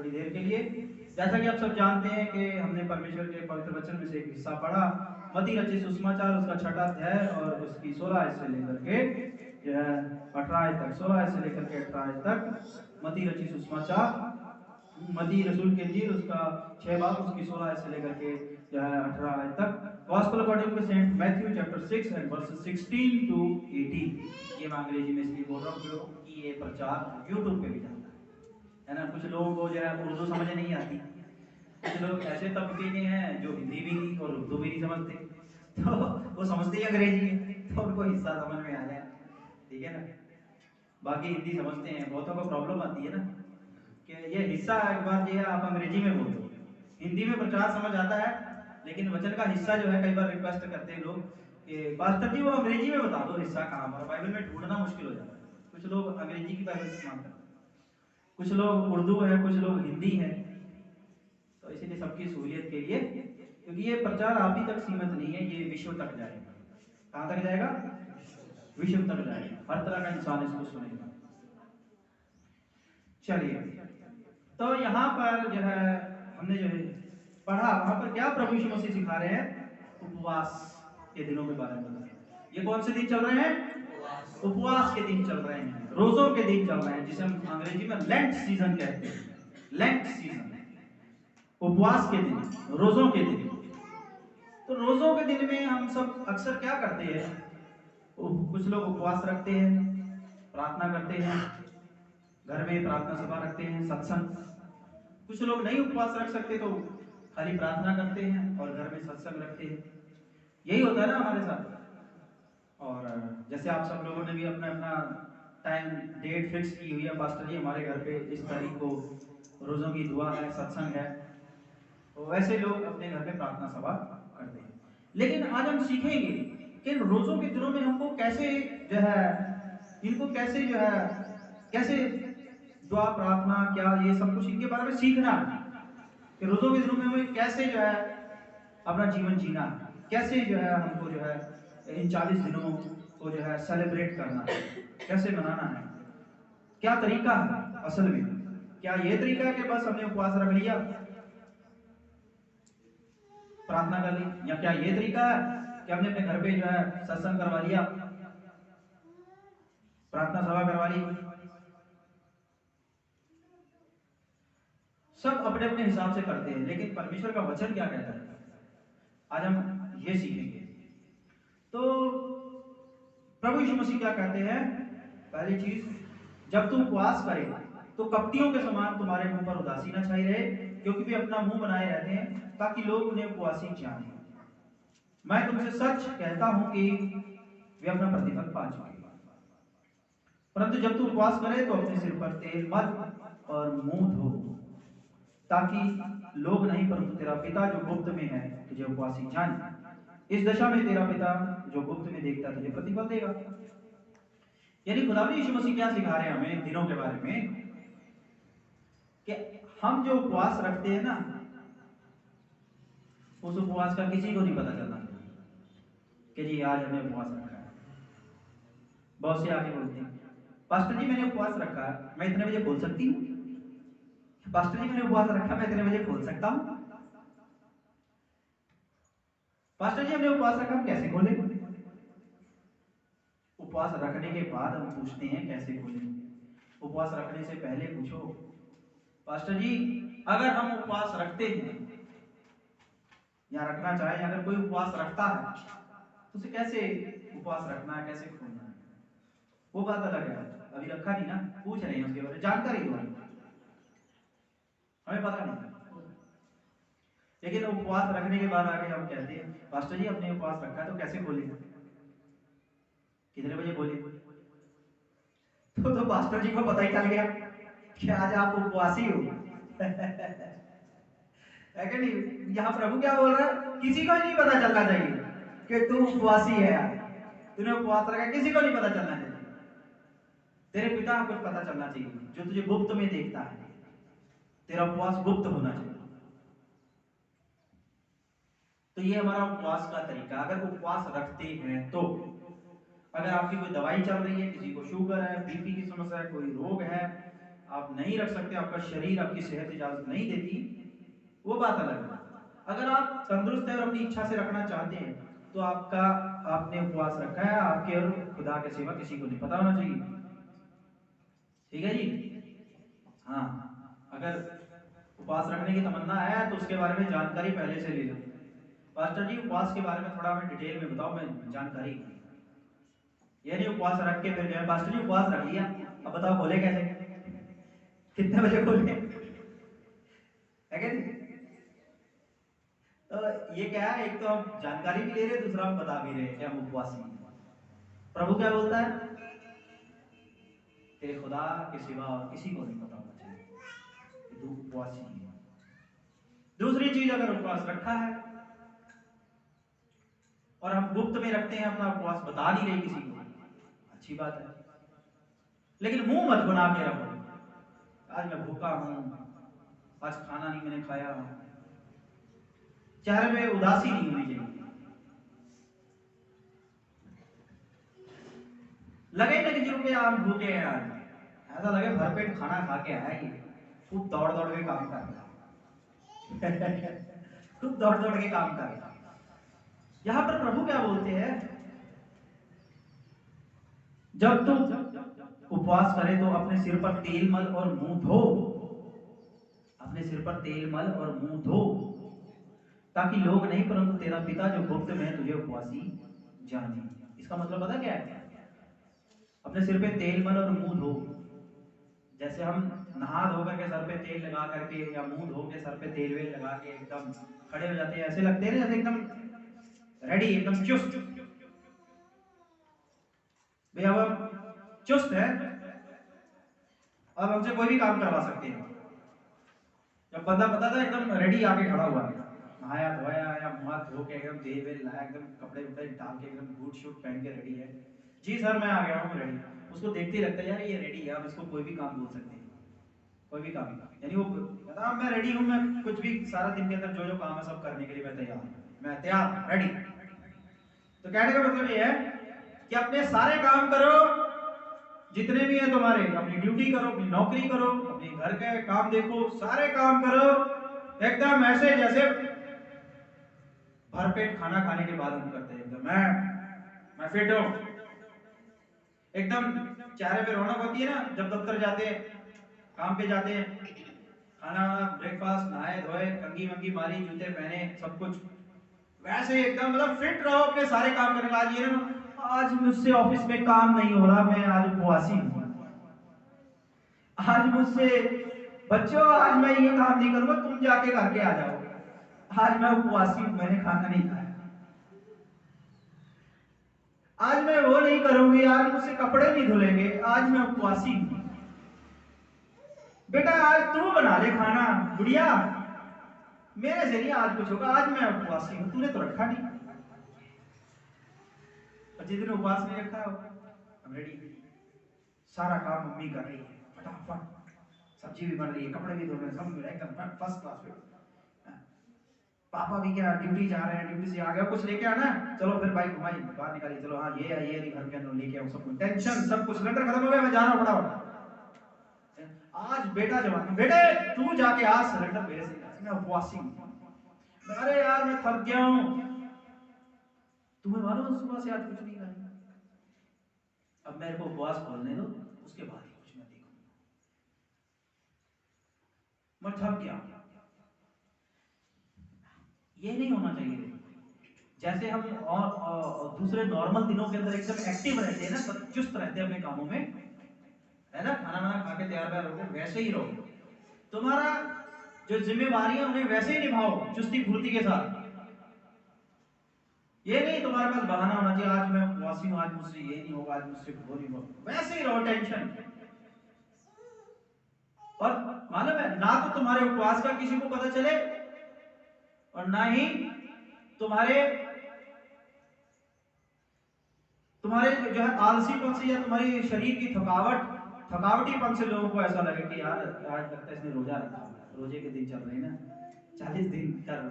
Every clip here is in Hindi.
थोड़ी देर के लिए। जैसा कि आप सब जानते हैं कि हमने परमेश्वर के पवित्र वचन में से एक हिस्सा पढ़ा, मत्ती रचित सुसमाचार, उसका 6वां अध्याय और उसकी 16 आयत से लेकर के जो है 18 आयत तक, 16 आयत से लेकर के 18 आयत तक मत्ती रचित सुसमाचार, मत्ती रसूल के इंजील उसका 6 बाब उसकी 16 आयत से लेकर के जो है 18 आयत तक। Gospel according to Saint Matthew chapter 6 and verses 16 to 18। ये मैं अंग्रेजी में इसलिए बोल रहा हूँ कि ये प्रचार यूट्यूब पे भी जाता है ना। कुछ लोगों को जो है उर्दू समझ नहीं आती, कुछ लोग ऐसे तबके के हैं जो हिंदी भी और उर्दू भी नहीं समझते, तो वो समझते ही अंग्रेजी है, तो उनको हिस्सा समझ में आ जाए, ठीक है ना। बाकी हिंदी समझते हैं, बहुतों को प्रॉब्लम आती है ना कि ये हिस्सा एक बार जो है आप अंग्रेजी में बोल दो, हिंदी में प्रचार समझ आता है, लेकिन वचन का हिस्सा जो है कई बार रिक्वेस्ट करते हैं लोग कि पास्टर जी वो अंग्रेजी में बता दो हिस्सा कहाँ पर, बाइबल में ढूंढना मुश्किल हो जाता है। कुछ लोग अंग्रेजी की बाइबल इस्तेमाल करते हैं, कुछ लोग उर्दू है, कुछ लोग हिंदी है, तो इसीलिए सबकी सहूलियत के लिए, क्योंकि ये प्रचार आप ही तक सीमित नहीं है, ये विश्व तक जाएगा। कहां तक जाएगा? विश्व तक जाएगा, हर तरह का इंसान इसको सुनेगा। चलिए, तो यहाँ पर जो है हमने जो है पढ़ा, वहां पर क्या प्रभु यीशु मसीह सिखा रहे हैं? उपवास के दिनों के बारे में। ये कौन से दिन चल रहे हैं? उपवास के दिन चल रहे हैं, रोजों के दिन चल रहे हैं, जिसे हम अंग्रेजी में लेंट सीजन कहते हैं। लेंट सीजन, उपवास के दिन, रोजों के दिन। तो रोजों के दिन में हम सब अक्सर क्या करते हैं? कुछ लोग उपवास रखते हैं, प्रार्थना करते हैं, घर में प्रार्थना सभा रखते हैं, सत्संग। कुछ लोग नहीं उपवास रख सकते तो खाली प्रार्थना करते हैं और घर में सत्संग रखते हैं। यही होता है ना हमारे साथ। और जैसे आप सब लोगों ने भी अपना अपना टाइम डेट फिक्स की हुई है, पास्टर जी हमारे घर पे इस तारीख को रोजों की दुआ है, सत्संग है, तो वैसे लोग अपने घर में प्रार्थना सभा करते हैं। लेकिन आज हम सीखेंगे कि रोजों के दिनों में हमको कैसे जो है, इनको कैसे जो है, कैसे दुआ प्रार्थना क्या ये सब कुछ इनके बारे में सीखना कि रोजों के दिनों में हमें कैसे जो है अपना जीवन जीना, कैसे जो है हमको जो है इन 40 दिनों को जो है सेलिब्रेट करना है, कैसे मनाना है, क्या तरीका है असल में। क्या ये तरीका है कि बस हमने उपवास रख लिया, प्रार्थना कर ली, या क्या ये तरीका है कि हमने अपने घर पे जो है सत्संग करवा लिया, प्रार्थना सभा करवा ली। सब अपने अपने हिसाब से करते हैं, लेकिन परमेश्वर का वचन क्या कहता है, आज हम ये सीखेंगे। तो प्रभु यीशु मसीह क्या कहते हैं? पहली चीज, जब तू उपवास करे तो कपटियों के समान तुम्हारे मुंह पर उदासी न छाई रहे, क्योंकि वे अपना मुंह बनाए रहते हैं ताकि लोग उन्हें उपवासी जाने। मैं तुमसे सच कहता हूं कि वे अपना प्रतिफल पा चुके। परंतु जब तू उपवास करे तो अपने सिर पर तेल मत और मुंह धो, ताकि लोग नहीं परंतु तेरा पिता जो गुप्त में है तुझे उपवासी जाने। इस दशा में तेरा पिता जो गुप्त में देखता तुझे प्रतिफल देगा। यानी खुदावंद यीशु मसीह क्या सिखा रहे हैं हमें दिनों के बारे में, कि हम जो उपवास रखते हैं ना, उस उपवास का किसी को नहीं पता चलना कि जी आज हमने उपवास रखा है। बहुत से आके बोलते हैं, पास्टर जी मैंने उपवास रखा है, मैं इतने बजे बोल सकती हूँ? पास्टर जी मैंने उपवास रखा, मैं इतने बजे खोल सकता हूँ? पास्टर जी हमने उपवास रखा, हम कैसे खोलें? उपवास रखने के बाद हम पूछते हैं कैसे खोलें। उपवास रखने से पहले पूछो, पास्टर जी अगर हम उपवास रखते हैं या रखना चाहे, अगर कोई उपवास रखता है तो उसे कैसे उपवास रखना है, कैसे खोलना है, वो बात अलग है। अभी रखा नहीं ना, पूछ रहे हैं उसके बारे में जानकारी दो, हमें पता नहीं। लेकिन उपवास रखने के बाद आगे हम कहते हैं, पास्टर जी हमने उपवास रखा तो कैसे खोले, कितने बजे खोले? तो पास्टर जी को पता ही चल गया कि आज आप उपवासी हो। है कि नहीं? यहाँ प्रभु क्या बोल रहा है, किसी को नहीं पता चलना चाहिए कि तू उपवासी है, तूने उपवास रखा, किसी को नहीं पता चलना चाहिए। तेरे पिता को पता चलना चाहिए जो तुझे गुप्त में देखता है। तेरा उपवास गुप्त होना चाहिए। तो ये हमारा उपवास का तरीका। अगर उपवास रखते हैं तो, अगर आपकी कोई दवाई चल रही है, किसी को शुगर है, बीपी की समस्या है, कोई रोग है, आप नहीं रख सकते, आपका शरीर, आपकी सेहत इजाजत नहीं देती, वो बात अलग है। अगर आप तंदुरुस्त है और अपनी इच्छा से रखना चाहते हैं तो आपने उपवास रखा है, आपके और खुदा के सिवा किसी को नहीं पता होना चाहिए। ठीक है जी। हाँ, अगर उपवास रखने की तमन्ना है तो उसके बारे में जानकारी पहले से ले लो। पास्टर जी उपवास के बारे में थोड़ा हमें डिटेल में बताओ, मैं जानकारी। ये नहीं उपवास रख के फिर गए पास्टर जी उपवास रख लिया, अब बताओ खोले कैसे, कितने बजे खोले, है क्या नहीं? तो ये क्या है, एक तो हम जानकारी भी ले रहे हैं, दूसरा हम बता भी रहे हैं कि हम उपवासी हैं। प्रभु क्या बोलता है, तेरे खुदा के सिवा और किसी को नहीं पता होना चाहिए कि तू उपवासी है। दूसरी चीज, अगर उपवास रखा है और हम गुप्त में रखते हैं अपना उपवास, बता नहीं रहे किसी को, अच्छी बात है, लेकिन मुंह मत बना के रखो, आज मैं भूखा हूं, आज खाना नहीं मैंने खाया, चेहरे में उदासी नहीं होनी चाहिए। लगे ना कि जो आप भूखे हैं, आज ऐसा लगे भरपेट खाना खा के आया, ये खूब दौड़ दौड़ के काम कर रहा है खूब दौड़ दौड़ के काम कर रहा है। यहां पर प्रभु क्या बोलते हैं, जब तुम उपवास करे तो अपने सिर पर तेल मल और मुंह धो, अपने सिर पर तेल मल और मुंह धो, ताकि लोग नहीं परंतु तेरा पिता जो गुप्त में तुझे उपवासी जाने। इसका मतलब पता क्या है, अपने सिर पे तेल मल और मुंह धो, जैसे हम नहा धो करके सर पे तेल लगा करके या मुंह धो के सर पे तेल वेल लगा के एकदम खड़े हो जाते हैं, ऐसे लगते हैं ना जैसे एकदम रेडी, एकदम चुस्त। भैया अब चुस्त है, अब हमसे कोई भी काम करवा सकते हैं। जब बंदा पता था एकदम रेडी आके खड़ा हुआ है, नहाया धोया या मुंह धो के एकदम तेल वेल लाया, एकदम कपड़े वपड़े डाल के एकदम बूट शूट पहन के रेडी है, जी सर मैं आ गया हूँ रेडी, उसको देखते ही लगता है यार ये रेडी है, अब इसको कोई भी काम बोल सकते हैं, कोई भी काम, यानी वो कहता मैं रेडी हूँ, मैं कुछ भी सारा दिन के अंदर जो जो काम है सब करने के लिए मैं तैयार हूँ, मैं तैयार रेडी। तो कहने का मतलब ये है कि अपने सारे काम करो, जितने भी हैं तुम्हारे, अपनी ड्यूटी करो, अपनी नौकरी करो, अपने घर के काम देखो, सारे काम करो एकदम ऐसे जैसे भरपेट खाना खाने के बाद हम करते हैं, एकदम मैं फिट हूं, एकदम चेहरे पे रौनक होती है ना जब दफ्तर जाते हैं, काम पे जाते हैं, खाना वाना ब्रेकफास्ट, नहाए धोए, कंघी वंगी मारी, जूते पहने, सब कुछ वैसे एकदम मतलब फिट रहो अपने सारे काम करने का। आज ये ना, आज मुझसे ऑफिस में काम नहीं हो रहा, मैं आज उपवासी हूँ, आज मुझसे बच्चों आज मैं ये काम नहीं करूंगा, तुम जाके करके आ जाओ, आज मैं उपवासी हूँ, मैंने खाना नहीं खाया, आज मैं वो नहीं करूंगी, आज मुझसे कपड़े नहीं धुलेंगे, आज मैं उपवासी हूँ। बेटा आज तू बना ले खाना, बुढ़िया मेरे से नहीं आज कुछ होगा, आज मैं उपवासी हूँ, तूने तो रखा नहीं। और जिस दिन उपवास नहीं रखा हम रेडी, सारा काम मम्मी कर रही है, फटाफट सब्जी भी बन रही है, कपड़े भी धो रहे हैं, सब एकदम फर्स्ट क्लास पे। पापा भी क्या ड्यूटी जा रहे हैं, ड्यूटी से आ गया, कुछ लेके आना है, चलो फिर बाइक घुमाई बाहर निकाली, चलो हाँ ये है, ये घर के अंदर लेके आओ, सब कुछ टेंशन, सब कुछ सिलेंडर खत्म हो गया, मैं जा रहा हूँ फटाफट। आज बेटा जवान, बेटे तू जाके आज सिलेंडर मेरे से, मैं उपवासी हूँ, अरे यार मैं थक गया हूँ, तुम्हें मालूम सुबह से आज कुछ नहीं खाया, अब मेरे को उपवास खोलने दो, उसके बाद ही कुछ मैं देखूंगा, मैं थक गया। ये नहीं होना चाहिए। जैसे हम और दूसरे नॉर्मल दिनों के अंदर एकदम एक्टिव रहते हैं ना, चुस्त रहते हैं अपने कामों में, है ना, खाना वाना खा के तैयार बैर रहोगे, वैसे ही रहो, तुम्हारा जो जिम्मेवारी है उन्हें वैसे ही निभाओ चुस्ती फुर्ती के साथ। ये नहीं तुम्हारे पास बहाना होना चाहिए, आज मैं उपवासी हूं, आज मुझसे ये नहीं होगा, आज मुझसे वो नहीं होगा, वैसे ही रहो टेंशन। और मालूम है ना, तो तुम्हारे उपवास का किसी को पता चले और ना ही तुम्हारे जो है आलसीपन से या तुम्हारी शरीर की थकावटीपन से लोगों को ऐसा लगे कि यार आज लगता है इसने रोजा रखा हुआ है, रोजे के दिन चल रहे हैं ना, 40 दिन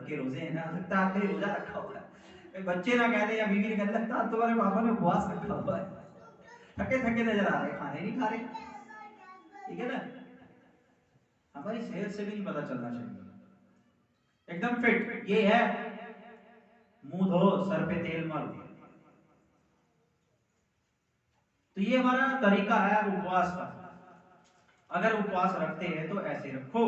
के रोजे हैं ना, लगता है आपने रोजा रखा हुआ है, बच्चे ना कहते या बीवी ने कहने लगता तुम्हारे पापा ने उपवास रखा हुआ है, थके थके नजर आ रहे, खाने नहीं खा रहे, ठीक है ना। हमारी सेहत से भी नहीं पता चलना चाहिए। एकदम फिट ये है, मुंह धो सर पे तेल मल। तो ये हमारा तरीका है उपवास का। अगर उपवास रखते हैं तो ऐसे रखो,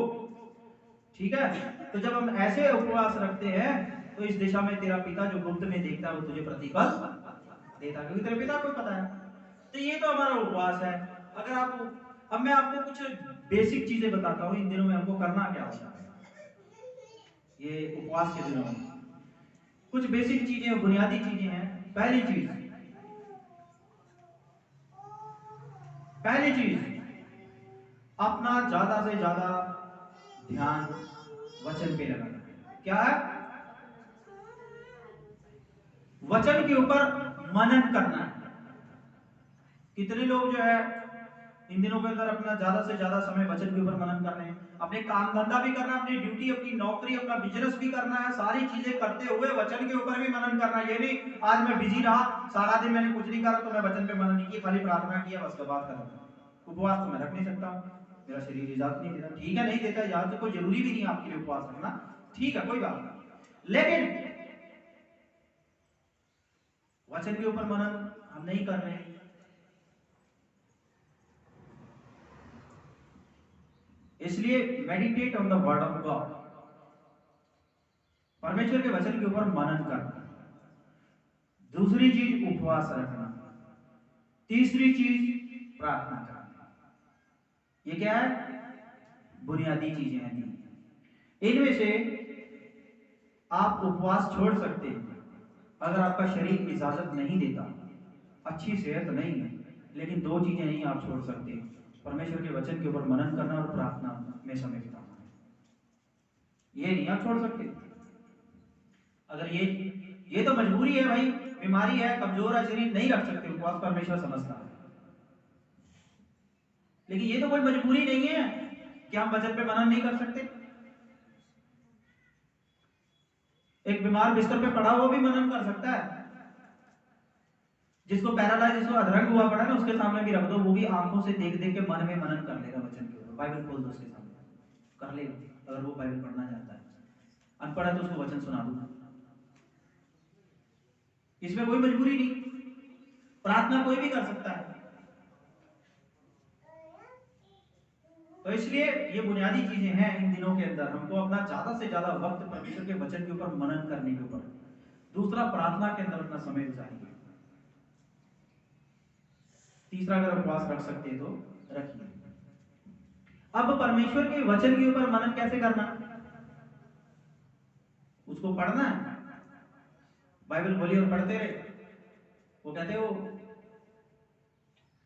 ठीक है। तो जब हम ऐसे उपवास रखते हैं तो इस दिशा में तेरा पिता जो गुप्त में देखता है वो तुझे प्रतिफल देता, क्योंकि तेरे पिता को पता है। तो ये तो हमारा उपवास है। अगर आप, अब मैं आपको कुछ बेसिक चीजें बताता हूँ इन दिनों में हमको करना क्या होता है। ये उपवास के दिनों में कुछ बेसिक चीजें, बुनियादी चीजें हैं। पहली चीज अपना ज्यादा से ज्यादा ध्यान वचन पे लगाना। क्या है? वचन के ऊपर मनन करना। कितने लोग जो है इन दिनों के अंदर अपना ज्यादा से ज्यादा समय वचन के ऊपर मनन कर रहे हैं। अपने काम धंधा भी करना, अपनी ड्यूटी, अपनी नौकरी, अपना बिजनेस भी करना है, सारी चीजें करते हुए वचन के ऊपर भी मनन करना। ये नहीं आज मैं बिजी रहा, सारा दिन मैंने कुछ नहीं करा तो मैं वचन पे मनन नहीं किया, खाली प्रार्थना किया, बस बात खत्म। उपवास तो मैं रख नहीं सकता, मेरा शरीर इजाजत नहीं देता। ठीक है, नहीं देता इजाजत, कोई जरूरी भी नहीं आपके लिए उपवास रखना, ठीक है, कोई बात नहीं। लेकिन वचन के ऊपर मनन हम नहीं कर रहे हैं। इसलिए meditate on the word of God, परमेश्वर के वचन के ऊपर मनन करना। दूसरी चीज उपवास रखना। तीसरी चीज प्रार्थना करना। ये क्या है? बुनियादी चीजें हैं। इनमें से आप उपवास छोड़ सकते हैं अगर आपका शरीर इजाजत नहीं देता, अच्छी सेहत नहीं है। लेकिन दो चीजें नहीं आप छोड़ सकते, परमेश्वर के वचन के ऊपर मनन करना और प्रार्थना में समय बिताना। ये नहीं आप छोड़ सकते। अगर ये तो मजबूरी है भाई, बीमारी है, कमजोर है शरीर, नहीं रख सकते उपवास, परमेश्वर समझता है। लेकिन ये तो कोई मजबूरी नहीं है कि हम वचन पे मनन नहीं कर सकते। एक बीमार बिस्तर पे पड़ा हुआ भी मनन कर सकता है। जिसको पैरालाइज, जिसको अधरंग हुआ पड़ा ना, उसके सामने भी रख दो, वो भी आंखों से देख देख के मन में मनन कर लेगा वचन के ऊपर। बाइबल खोल दो उसके सामने, कर लेगा। अगर वो बाइबल पढ़ना चाहता है, अनपढ़ है तो उसको वचन सुना दो, इसमें कोई मजबूरी नहीं। प्रार्थना कोई भी कर सकता है। तो इसलिए ये बुनियादी चीजें हैं इन दिनों के अंदर, हमको अपना ज्यादा से ज्यादा वक्त परमेश्वर के वचन के ऊपर मनन करने के ऊपर। दूसरा, प्रार्थना के अंदर अपना समय गुजारिए। तीसरा, अगर उपवास रख सकते हैं तो रखिए। अब परमेश्वर के वचन के ऊपर मनन कैसे करना? उसको पढ़ना है, बाइबल खोलिए और पढ़ते रहे। वो कहते हो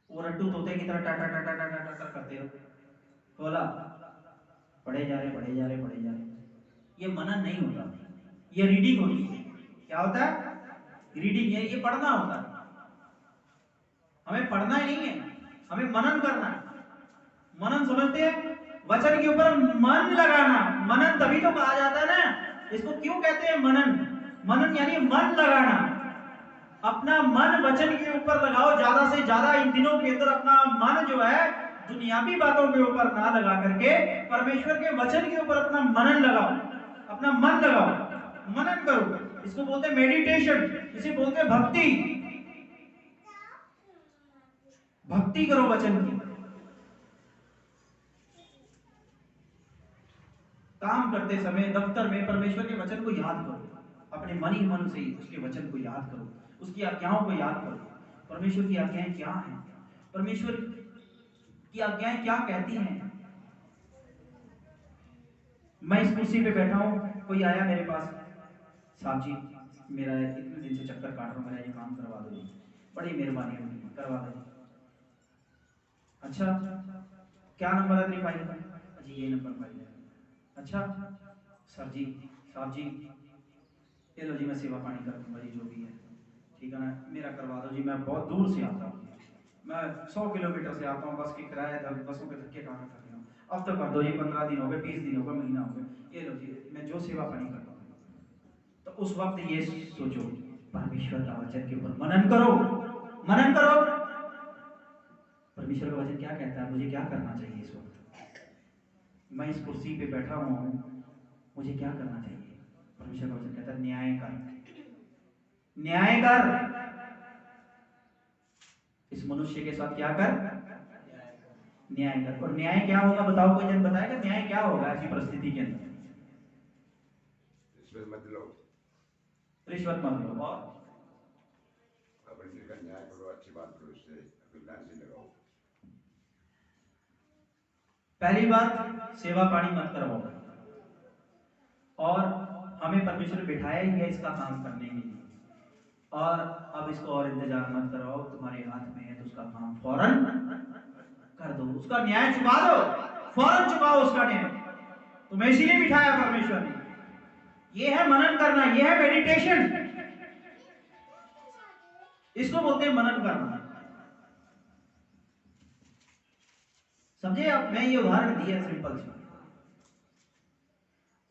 वो रट्टू तोते की तरह टाटा टाटा टाटा टाटा करते हो, खोला, पढ़े जा रहे पढ़े जा रहे पढ़े जा रहे। ये मनन नहीं होता, ये रीडिंग होती है। क्या होता है? रीडिंग है, ये पढ़ना होता है। हमें पढ़ना ही नहीं है, हमें मनन करना है। मनन समझते हैं? वचन के ऊपर मन लगाना। मनन तभी तो कहा जाता है ना, इसको क्यों कहते हैं मनन? मनन यानी मन लगाना। अपना मन वचन के ऊपर लगाओ ज्यादा से ज्यादा। इन दिनों के अंदर अपना मन जो है दुनियावी बातों के ऊपर ना लगा करके परमेश्वर के वचन के ऊपर अपना मनन लगाओ, अपना मन लगाओ, मनन करो। इसको बोलते हैं मेडिटेशन, इसे बोलते हैं भक्ति। भक्ति करो वचन की। काम करते समय, दफ्तर में परमेश्वर के वचन को याद करो। अपने मन ही मन से उसके वचन को याद करो, उसकी आज्ञाओं को याद करो। परमेश्वर की आज्ञाएं क्या हैं? परमेश्वर की आज्ञाएं क्या कहती हैं? मैं इस कुर्सी पे बैठा हूं, कोई आया मेरे पास, साहब जी मेरा इतने दिन से चक्कर काट रहा हूं, मेरा ये काम करवा दो जी, बड़ी मेहरबानी होगी, करवा दो। अच्छा, क्या नंबर है तेरी फाइल का? जी ये नंबर फाइल है। अच्छा सर जी, साहब जी, ये लो जी, मैं सेवा पानी कर दूंगा जी, जो भी है, ठीक है ना, मेरा करवा दो जी, मैं बहुत दूर से आता हूँ, मैं 100 किलोमीटर से आता हूँ, बस के किराया, बसों के धक्के खा कर हूँ, अब तो कर दो, ये 15 दिन हो गए, 20 दिन हो गए, महीना हो गया, ये लो जी, मैं जो सेवा पानी करता हूँ। तो उस वक्त ये सोचो, परमेश्वर का वचन के ऊपर मनन करो, मनन करो। परमेश्वर का वचन क्या कहता है, मुझे क्या करना चाहिए इस वक्त? मैं इस कुर्सी पे बैठा हुआ हूं, मुझे क्या करना चाहिए? परमेश्वर का वचन कहता है न्याय कर, न्याय कर। इस मनुष्य के साथ क्या कर? न्याय कर। और न्याय क्या होगा बताओ, कोई जन बताएगा न्याय क्या होगा ऐसी परिस्थिति के अंदर? रिश्वत मत लो, रिश्वत मत लो और अपने का न्याय करो, अच्छी बात करो, इससे ध्यान से लगाओ। पहली बात, सेवा पानी मत करवाओ। और हमें परमेश्वर ने बिठाया ही है इसका काम करने के लिए, और अब इसको और इंतजार मत कराओ, तुम्हारे हाथ में है तो उसका काम फौरन कर दो, उसका न्याय चुका दो, फौरन चुकाओ उसका न्याय। तुम्हें इसीलिए बिठाया परमेश्वर ने। ये है मनन करना, ये है मेडिटेशन, इसको बोलते हैं मनन करना। समझे आप? मैं ये उदाहरण दिया सिंपल से।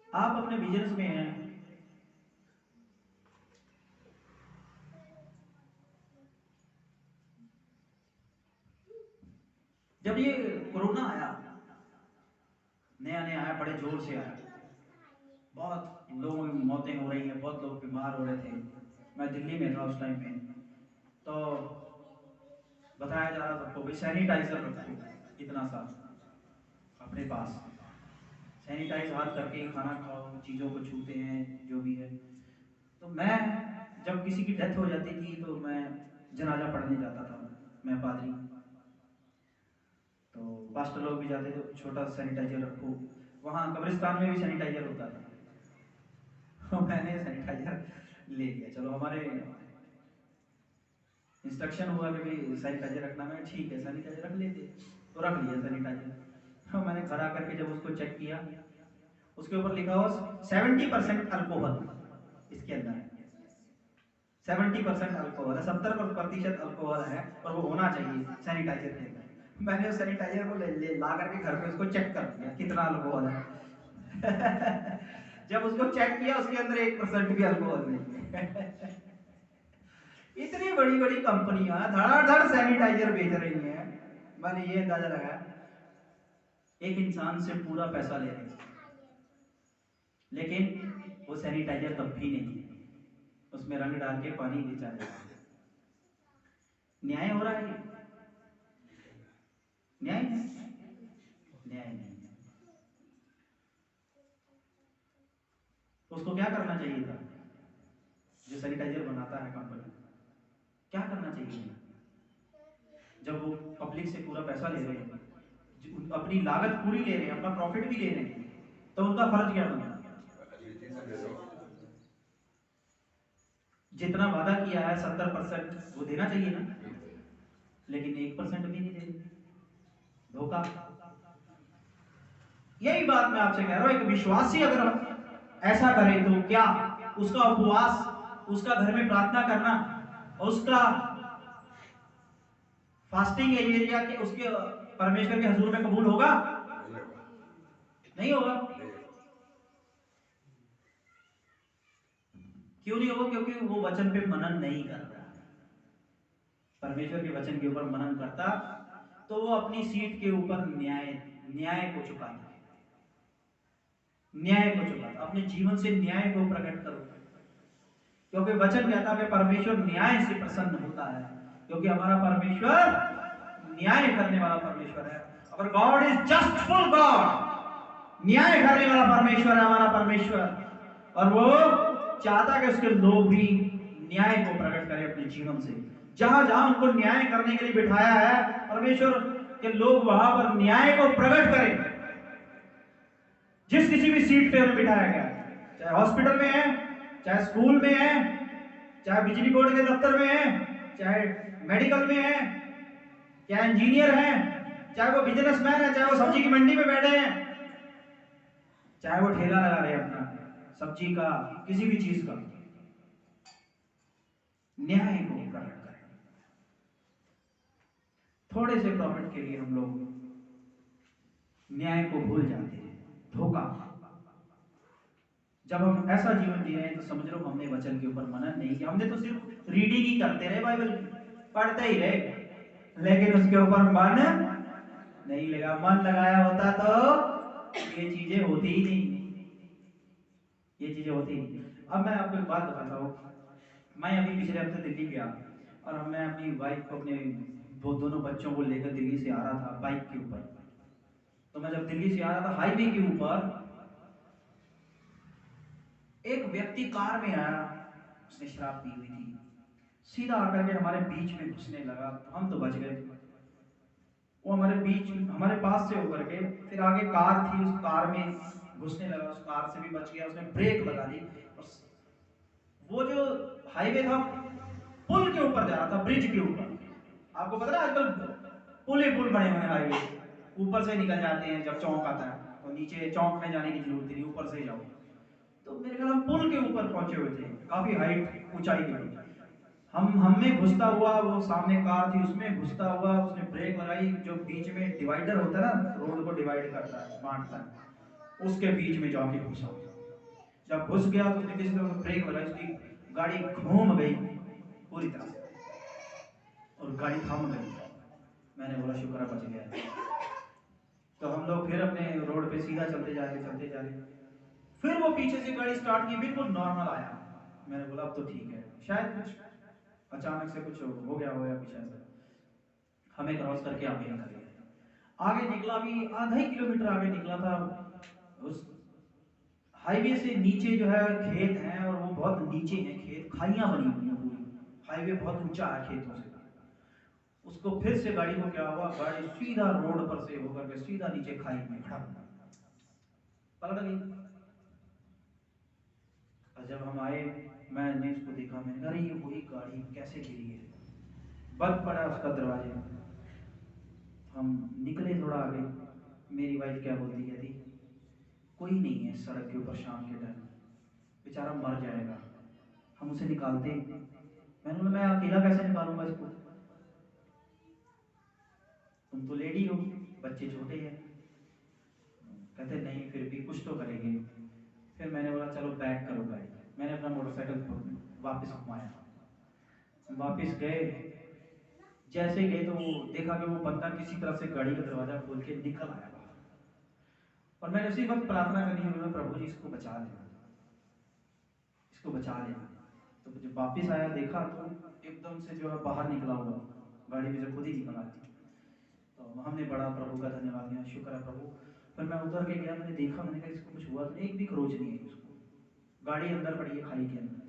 आप अपने बिजनेस में हैं, जब ये कोरोना आया, नया नया आया, बड़े जोर से आया, बहुत लोगों की मौतें हो रही हैं, बहुत लोग बीमार हो रहे थे। मैं दिल्ली में था उस टाइम में, तो बताया जा रहा सबको भाई सैनिटाइजर रखो इतना सा अपने पास, सैनिटाइज हाथ करके ही खाना खाओ, चीज़ों को छूते हैं जो भी है। तो मैं जब किसी की डेथ हो जाती थी तो मैं जनाजा पढ़ने जाता था, मैं पादरी, तो पास्टर लोग भी जाते थे, छोटा सैनिटाइजर रखो। वहाँ कब्रिस्तान में भी सैनिटाइजर होता था, तो मैंने सैनिटाइजर ले लिया। चलो हमारे इंस्ट्रक्शन हुआ कि भाई सैनिटाइजर रखना, मैं ठीक है सैनिटाइजर रख लेते, तो रख लिया सैनिटाइजर। तो मैंने खड़ा करके जब उसको चेक किया, उसके ऊपर लिखा हुआ 70% अल्कोहल इसके अंदर है, 70% अल्कोहल है, 70% अल्कोहल है, और वो होना चाहिए सैनिटाइजर के अंदर। मैंने उस सैनिटाइजर को ले ला करके घर पे उसको चेक कर दिया कितना अल्कोहल है। जब उसको चेक किया उसके अंदर 1% भी अल्कोहल नहीं है। इतनी बड़ी बड़ी कंपनियां धड़ाधड़ सैनिटाइजर बेच रही हैं, मैंने ये अंदाजा लगाया एक इंसान से पूरा पैसा ले रही है, लेकिन वो सैनिटाइजर तब भी नहीं है, उसमें रंग डाल के पानी बेचा जा रहा है। न्याय हो रहा है? न्याय न्याय नहीं है। तो उसको क्या करना चाहिए था? जो सैनिटाइजर बनाता है कंपनी, क्या करना चाहिए? जब वो पब्लिक से पूरा पैसा ले रहे हैं, अपनी लागत पूरी ले रहे हैं, अपना प्रॉफिट भी ले रहे हैं, तो उनका फर्ज क्या बनता है? जितना वादा किया है 70% वो देना चाहिए ना, लेकिन 1% भी नहीं दे रहे, धोखा। यही बात मैं आपसे कह रहा हूं, एक विश्वासी अगर ऐसा करे तो क्या उसका उपवास, उसका घर में प्रार्थना करना, उसका फास्टिंग एरिया के उसके परमेश्वर के हुजूर में कबूल होगा? नहीं होगा। क्यों नहीं होगा? क्योंकि वो वचन पे मनन नहीं कर रहा है। परमेश्वर के वचन के ऊपर मनन करता तो वो अपनी सीट के ऊपर न्याय को चुकाता, न्याय को चुकाता, अपने जीवन से न्याय को प्रकट करो, क्योंकि वचन कहता है परमेश्वर न्याय से प्रसन्न होता है, क्योंकि हमारा परमेश्वर न्याय करने वाला परमेश्वर है। अगर गॉड इज जस्टफुल गॉड, न्याय करने वाला परमेश्वर है हमारा परमेश्वर, और वो चाहता कि उसके लोग भी न्याय को प्रकट करें अपने जीवन से। जहां जहां उनको न्याय करने के लिए बिठाया है परमेश्वर के लोग, वहां पर न्याय को प्रकट करें। जिस किसी भी सीट पे उन्हें बिठाया गया, चाहे हॉस्पिटल में है, चाहे स्कूल में है, चाहे बिजली बोर्ड के दफ्तर में है, चाहे मेडिकल में है, चाहे इंजीनियर है, चाहे वो बिजनेसमैन है, चाहे वो सब्जी की मंडी में बैठे हैं, चाहे वो ठेला लगा रहे हैं अपना सब्जी का, किसी भी चीज का, न्याय को प्रकट करें। थोड़े से प्रॉफिट के लिए हम लोग न्याय को भूल जाते हैं, धोखा। जब हम ऐसा जीवन जी रहे हैं तो समझ लो हमने वचन के ऊपर मनन नहीं किया, हमने तो सिर्फ रीडिंग ही करते रहे, बाइबल पढ़ते ही रहे, लेकिन उसके ऊपर मन नहीं लगा। मन लगाया होता तो ये चीजें होती ही नहीं, ये चीजें होती ही नहीं। अब मैं आपको एक बात बताता हूँ। मैं अभी पिछले हफ्ते दिल्ली गया और मैं अपनी वाइफ को, अपने वो दोनों बच्चों को लेकर दिल्ली से आ रहा था बाइक के ऊपर। तो मैं जब दिल्ली से आ रहा था हाईवे के ऊपर, एक व्यक्ति कार में आया, उसने शराब पी हुई थी, सीधा आकर के हमारे बीच में घुसने लगा। हम तो बच गए। वो हमारे बीच, हमारे पास से होकर के फिर आगे कार थी, उस कार में घुसने लगा, उस कार से भी बच गया। उसने ब्रेक लगा दी और वो जो हाईवे था पुल के ऊपर जा रहा था, ब्रिज के ऊपर। आपको पता है आजकल पुल ही पुल बने हुए हैं हाईवे, ऊपर से निकल जाते हैं जब चौक आता है, तो नीचे चौक में जाने की जरूरत नहीं, ऊपर से ही जाओ। तो मेरे ख्याल हम पुल के ऊपर पहुंचे हुए थे, काफी हाइट, ऊंचाई पे। हम में घुसता हुआ, वो सामने कार थी उसमें घुसता हुआ, उसने ब्रेक लगाई, जो बीच में डिवाइडर होता है ना, रोड को डिवाइड करता है, बांटता है, उसके बीच में जाके घुसा। जब घुस गया तो उसने किसी तरह से ब्रेक लगाई, उसकी गाड़ी घूम गई पूरी तरह से और गाड़ी थम गई। मैंने बोला शुक्र है बच गया। तो हम लोग फिर अपने रोड पे सीधा चलते जा रहे। फिर वो पीछे से गाड़ी स्टार्ट की, बिल्कुल नॉर्मल आया। मैंने बोला अब तो ठीक है, शायद कुछ अचानक से कुछ हो गया हो या कुछ ऐसा। हमें क्रॉस करके आगे निकल गया। आगे निकला भी, आधा ही किलोमीटर आगे निकला था। उस हाईवे से नीचे जो है खेत हैं, और वो बहुत नीचे हैं खेत, खाइयां बनी हुई हैं पूरी। हाईवे बहुत ऊंचा है खेतों से। उसको फिर से गाड़ी को क्या हुआ, गाड़ी सीधा रोड पर से होकर के सीधा नीचे खाई में खड़ा पलट गई। और जब हम आए, मैंने उसको देखा, मैंने कहा अरे ये वही गाड़ी कैसे गिरी है। बंद पड़ा उसका दरवाजे। हम निकले थोड़ा आगे, मेरी वाइफ क्या बोलती, कहती कोई नहीं है सड़क के ऊपर शाम के टाइम, बेचारा मर जाएगा, हम उसे निकालते। मैंने बोला मैं अकेला कैसे निकालूंगा इसको, तुम तो लेडी हो, बच्चे छोटे हैं। कहते नहीं फिर भी कुछ तो करेंगे। फिर मैंने बोला चलो बैक करो गाड़ी। मैंने अपना मोटरसाइकिल वापस घुमाया, वापस गए। जैसे गए तो वो देखा कि वो बंदा किसी तरह से गाड़ी का दरवाजा खोल के निकल आया बाहर। और मैंने उसी वक्त प्रार्थना करनी है, प्रभु जी इसको बचा लेना, इसको बचा लेना। तो जब वापस आया देखा तो एकदम से जो है बाहर निकला हुआ, गाड़ी में से खुद ही निकल आया। तो हमने बड़ा प्रभु का धन्यवाद दिया, शुक्र है प्रभु। फिर मैं उतर के गया, मैंने देखा, मैंने कहा इसको कुछ हुआ तो नहीं, एक भी खरोच नहीं है उसको, गाड़ी अंदर पड़ी है खाई के अंदर।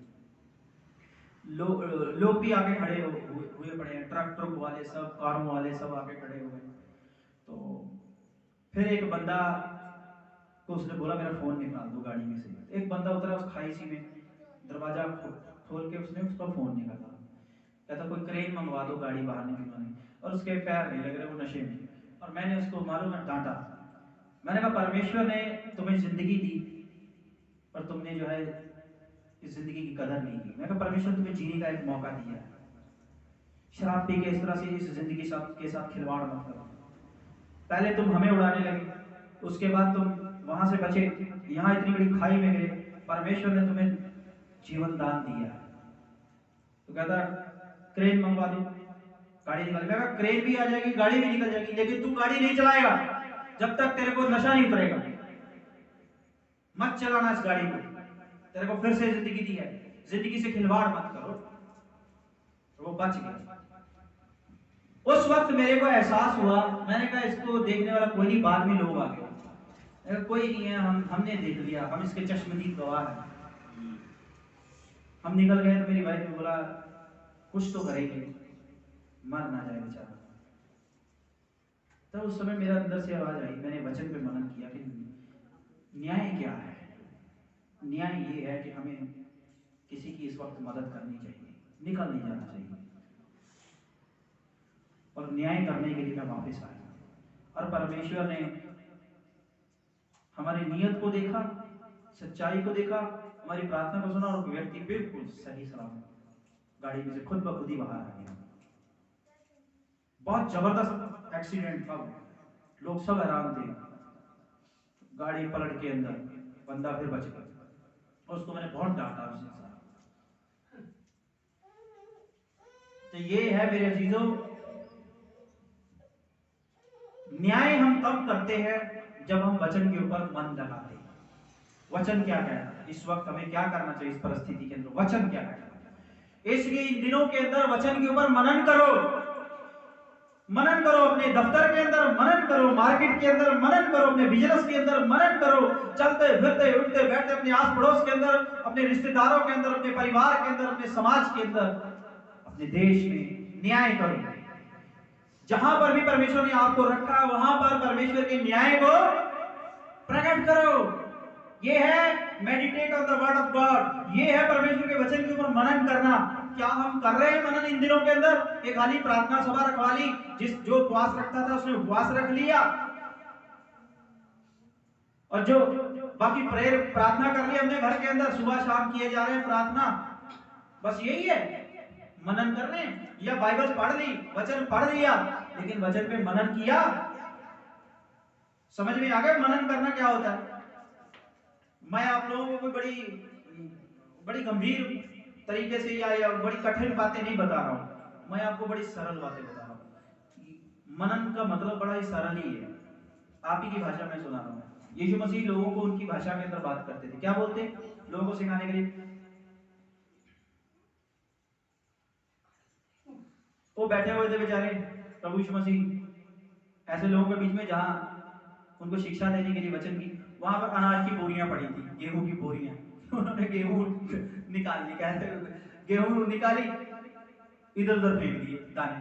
लोग भी आगे खड़े हुए पड़े हैं, ट्रक वाले सब, कारों वाले सब आगे खड़े हुए। तो फिर एक बंदा को उसने बोला मेरा फोन निकाल दो गाड़ी में से। एक बंदा उतरा उस खाई सी में, दरवाजा खोल के उसने उसका फोन निकाला, कहता कोई क्रेन मंगवा दो गाड़ी बाहर निकलवाने। और उसके पैर नहीं लग रहे, वो नशे में। और मैंने उसको मालूम है डांटा। मैंने कहा परमेश्वर ने तुम्हें जिंदगी दी और तुमने जो है इस जिंदगी की कदर नहीं की। मैंने कहा परमेश्वर तुम्हें जीने का एक मौका दिया है, शराब पी के इस तरह से इस जिंदगी के साथ खिलवाड़ मत करो। पहले तुम हमें उड़ाने लगे, उसके बाद तुम वहां से बचे, यहाँ इतनी बड़ी खाई में गिरे, परमेश्वर ने तुम्हें जीवन दान दिया है। तो कहता क्रेन मंगवा दो, गाड़ी निकल जाएगा, क्रेन भी आ जाएगी, गाड़ी भी निकल जाएगी, लेकिन तू गाड़ी नहीं चलाएगा जब तक तेरे को नशा नहीं उतरेगा। मत चलाना इस गाड़ी को, तेरे को फिर से जिंदगी दी है, जिंदगी से खिलवाड़ मत करो। तो वो बच गया। उस वक्त मेरे को एहसास हुआ, मैंने कहा इसको देखने वाला कोई नहीं, बाद में लोग आ गए, कोई नहीं है, हमने देख लिया, हम इसके चश्मदीद गवाह हैं। हम निकल गए तो मेरी वाइफ ने बोला कुछ तो करेंगे, मर ना जाए बेचारा। तो उस समय मेरा अंदर से आवाज आई, मैंने वचन पे मनन किया कि न्याय क्या है। न्याय ये है कि हमें किसी की इस वक्त मदद करनी चाहिए, निकल नहीं जाना चाहिए। और न्याय करने के लिए मैं वापस आया और परमेश्वर ने हमारी नीयत को देखा, सच्चाई को देखा, हमारी प्रार्थना को सुना, और व्यक्ति बिल्कुल सही सलामत गाड़ी में से खुद ब खुद ही बाहर आ गया। बहुत जबरदस्त एक्सीडेंट था, लोग सब हैरान थे। गाड़ी पलट के अंदर, बंदा फिर बच गया। और उसको मैंने बहुत डांटा उस इंसान। तो ये है मेरे अजीजों, न्याय हम तब करते हैं जब हम वचन के ऊपर मन लगाते हैं। वचन क्या कहता है, इस वक्त हमें क्या करना चाहिए इस परिस्थिति के अंदर, वचन क्या कहता है। इसलिए इन दिनों के अंदर वचन के ऊपर मनन करो, मनन करो, अपने दफ्तर के अंदर मनन करो, मार्केट के अंदर मनन करो, अपने बिजनेस के अंदर मनन करो, चलते फिरते उठते बैठते अपने आस पड़ोस के अंदर, अपने रिश्तेदारों के अंदर, अपने परिवार के अंदर, अपने समाज के अंदर, अपने देश में न्याय करो। जहां पर भी परमेश्वर ने आपको रखा वहां पर परमेश्वर के न्याय को प्रकट करो। ये है meditate on the word of God, ये है परमेश्वर के वचन के ऊपर मनन करना। क्या हम कर रहे हैं मनन इन दिनों के अंदर? कि खाली प्रार्थना सभा रखवा ली, जिस जो उपवास रखता था उसने उपवास रख लिया, और जो बाकी प्रेयर प्रार्थना कर ली हमने घर के अंदर, सुबह शाम किए जा रहे हैं प्रार्थना, बस यही है मनन कर रहे हैं? या बाइबल पढ़ ली, वचन पढ़ लिया, लेकिन वचन पे मनन किया? समझ में आ गया मनन करना क्या होता है? मैं आप लोगों को बड़ी गंभीर तरीके से या बड़ी कठिन बातें नहीं बता रहा हूं, मैं आपको बड़ी सरल बातें बता रहा हूं। मनन का मतलब बड़ा ही सरल ही है, आप ही की भाषा में सुना रहा हूं। यीशु मसीह लोगों को उनकी भाषा के अंदर बात करते थे। क्या बोलते लोगों को सिखाने के लिए? वो बैठे हुए थे बेचारे प्रभु यीशु मसीह ऐसे लोगों के बीच में जहां उनको शिक्षा देने के लिए वचन की, वहां पर अनाज की बोरियां पड़ी थी, गेहूं की बोरियां। उन्होंने गेहूं निकाल ली, कहते गेहूं निकाली, इधर उधर फेंक दिए दाने।